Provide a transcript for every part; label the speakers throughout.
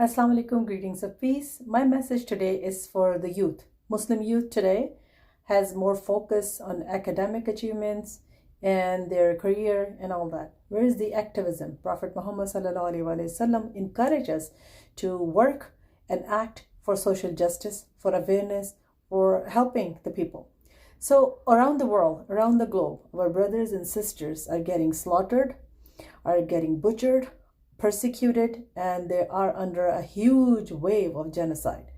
Speaker 1: Assalamu alaikum, greetings of peace. My message today is for the youth. Muslim youth today has more focus on academic achievements and their career and all that. Where is the activism? Prophet Muhammad sallallahu alaihi wasallam encourages us to work and act for social justice, for awareness, for helping the people. So around the world, around the globe, our brothers and sisters are getting slaughtered, are getting butchered, persecuted, and they are under a huge wave of genocide.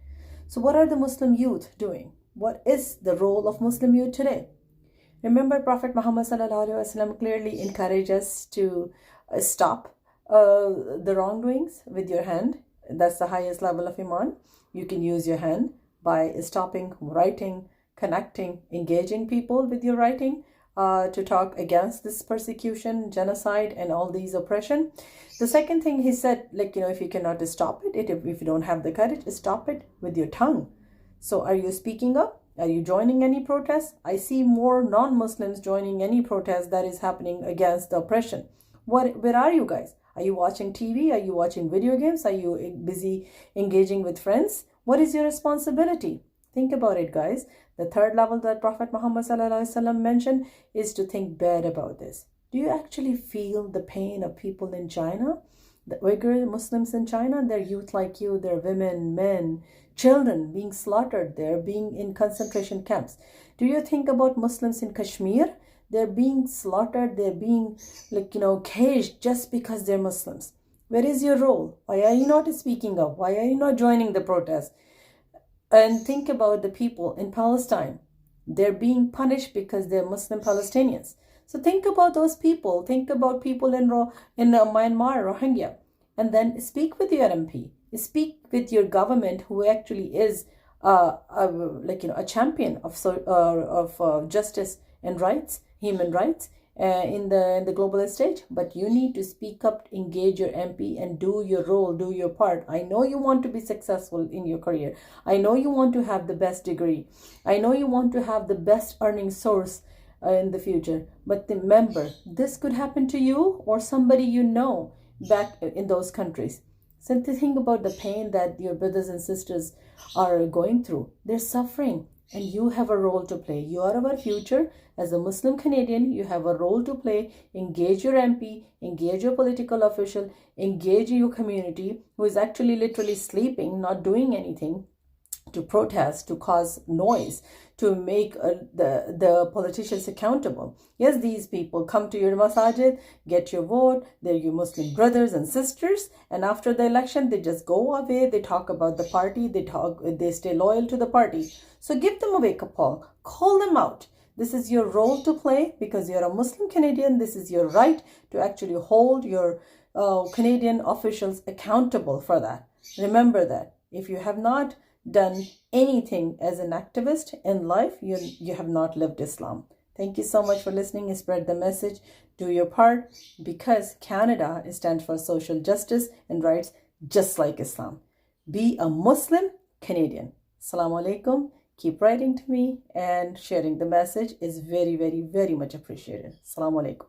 Speaker 1: So, what are the Muslim youth doing? What is the role of Muslim youth today? Remember, Prophet Muhammad clearly encouraged us to stop the wrongdoings with your hand. That's the highest level of Iman. You can use your hand by stopping writing, connecting, engaging people with your writing to talk against this persecution, genocide, and all these oppression. The second thing he said, if you cannot stop it, if you don't have the courage, stop it with your tongue. So are you speaking up? Are you joining any protests? I see more non-Muslims joining any protest that is happening against the oppression. Where are you guys? Are you watching TV? Are you watching video games? Are you busy engaging with friends? What is your responsibility? Think about it, guys. The third level that Prophet Muhammad mentioned is to think bad about this. Do you actually feel the pain of people in China? The Uyghur Muslims in China, they're youth like you, they're women, men, children being slaughtered, they're being in concentration camps. Do you think about Muslims in Kashmir? They're being slaughtered, they're being caged just because they're Muslims. Where is your role? Why are you not speaking up? Why are you not joining the protest? And think about the people in Palestine. They're being punished because they're Muslim Palestinians. So think about those people. Think about people in Myanmar, Rohingya. And then speak with your MP. Speak with your government who actually is a champion of justice and rights, human rights, in the global stage. But you need to speak up, engage your MP, and do your role, do your part. I know you want to be successful in your career. I know you want to have the best degree. I know you want to have the best earning source in the future. But remember, this could happen to you or somebody you know back in those countries. So to think about the pain that your brothers and sisters are going through. They're suffering. And you have a role to play. You are our future. As a Muslim Canadian, you have a role to play. Engage your MP, engage your political official, engage your community who is actually literally sleeping, not doing anything, to protest, to cause noise, to make the politicians accountable. Yes, these people come to your masajid, get your vote, they're your Muslim brothers and sisters, and after the election, they just go away, they talk about the party, they stay loyal to the party. So give them a wake-up call them out. This is your role to play because you're a Muslim Canadian. This is your right to actually hold your Canadian officials accountable for that. Remember that. If you have not done anything as an activist in life, you have not lived Islam. Thank you so much for listening and spread the message. Do your part because Canada stands for social justice and rights just like Islam. Be a Muslim Canadian. Assalamu alaikum. Keep writing to me and sharing the message is very, very, very much appreciated. Assalamu alaikum.